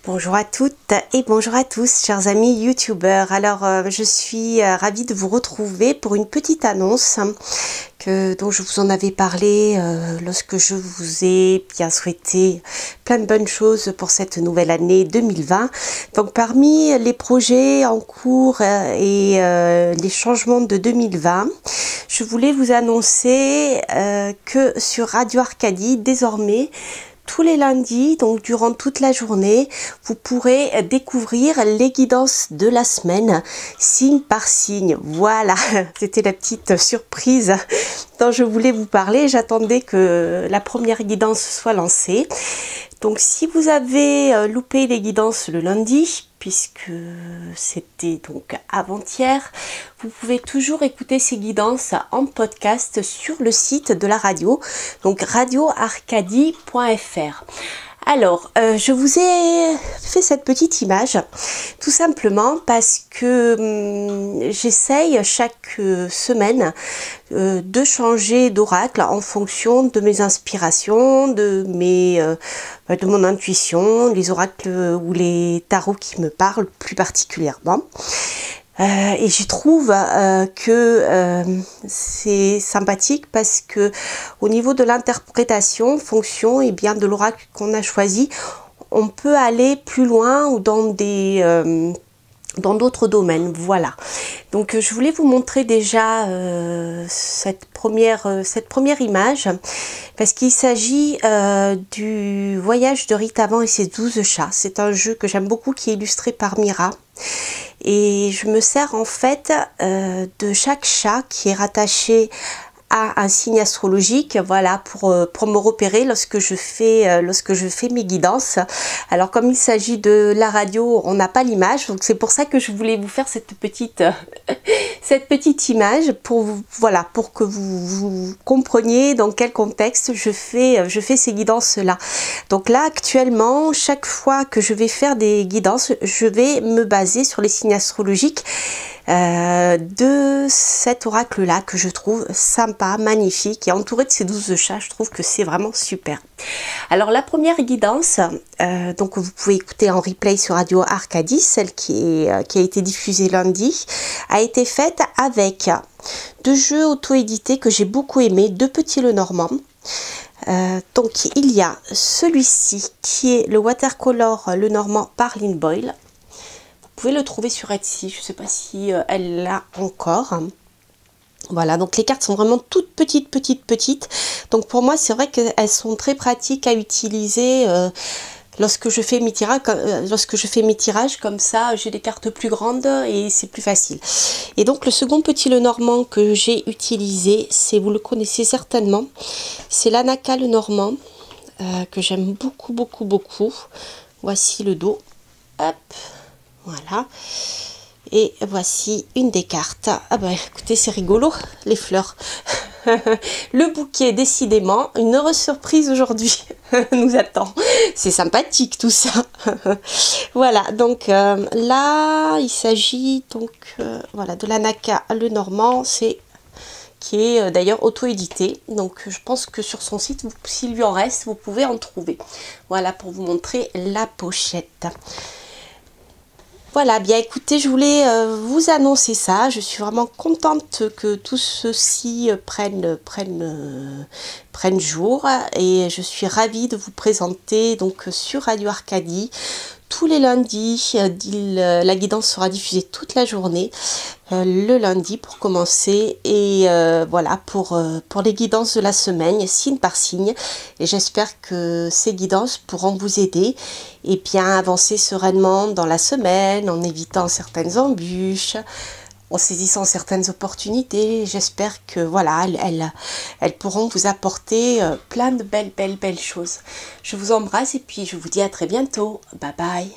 Bonjour à toutes et bonjour à tous, chers amis youtubeurs. Alors, je suis ravie de vous retrouver pour une petite annonce dont je vous en avais parlé lorsque je vous ai bien souhaité plein de bonnes choses pour cette nouvelle année 2020. Donc, parmi les projets en cours et les changements de 2020, je voulais vous annoncer que sur Radio Arcadie, désormais, tous les lundis, donc durant toute la journée, vous pourrez découvrir les guidances de la semaine, signe par signe. Voilà, c'était la petite surprise dont je voulais vous parler. J'attendais que la première guidance soit lancée. Donc si vous avez loupé les guidances le lundi, puisque c'était donc avant-hier, vous pouvez toujours écouter ces guidances en podcast sur le site de la radio, donc radioarcadie.fr. Alors, je vous ai fait cette petite image tout simplement parce que j'essaye chaque semaine de changer d'oracle en fonction de mes inspirations, de mon intuition, les oracles ou les tarots qui me parlent plus particulièrement. Et je trouve que c'est sympathique parce que au niveau de l'interprétation, fonction et bien de l'oracle qu'on a choisi, on peut aller plus loin ou dans d'autres domaines. Voilà. Donc je voulais vous montrer déjà cette première image parce qu'il s'agit du voyage de Rite Avant et ses 12 chats. C'est un jeu que j'aime beaucoup qui est illustré par Mira. Et je me sers en fait de chaque chat qui est rattaché à un signe astrologique, voilà, pour me repérer lorsque je fais mes guidances. Alors comme il s'agit de la radio, on n'a pas l'image, donc c'est pour ça que je voulais vous faire cette petite image pour que vous compreniez dans quel contexte je fais ces guidances là. Donc là actuellement, chaque fois que je vais faire des guidances, je vais me baser sur les signes astrologiques de cet oracle là que je trouve sympa, magnifique, et entouré de ces 12 chats. Je trouve que c'est vraiment super. Alors la première guidance, donc vous pouvez écouter en replay sur Radio Arcadie, celle qui a été diffusée lundi, a été faite avec deux jeux auto-édités que j'ai beaucoup aimé, deux petits Lenormand. Donc il y a celui-ci qui est le watercolor Lenormand par Lynn Boyle. Vous pouvez le trouver sur Etsy, je ne sais pas si elle l'a encore. Voilà, donc les cartes sont vraiment toutes petites. Donc pour moi, c'est vrai qu'elles sont très pratiques à utiliser lorsque je fais mes tirages comme ça. J'ai des cartes plus grandes et c'est plus facile. Et donc le second petit Lenormand que j'ai utilisé, vous le connaissez certainement, c'est l'Anaka Lenormand que j'aime beaucoup. Voici le dos. Hop. Voilà, et voici une des cartes. Ah bah écoutez, c'est rigolo, les fleurs. Le bouquet, décidément, une heureuse surprise aujourd'hui nous attend. C'est sympathique tout ça. Voilà, donc là, il s'agit donc voilà, de l'Anaka Lenormand, qui est d'ailleurs auto-édité. Donc je pense que sur son site, s'il lui en reste, vous pouvez en trouver. Voilà, pour vous montrer la pochette. Voilà, bien écoutez, je voulais vous annoncer ça. Je suis vraiment contente que tout ceci prenne jour, et je suis ravie de vous présenter donc sur Radio Arcadie tous les lundis. La guidance sera diffusée toute la journée le lundi pour commencer, et voilà pour les guidances de la semaine, signe par signe, et j'espère que ces guidances pourront vous aider et bien avancer sereinement dans la semaine en évitant certaines embûches, en saisissant certaines opportunités. J'espère que voilà, elles pourront vous apporter plein de belles choses. Je vous embrasse et puis je vous dis à très bientôt. Bye bye.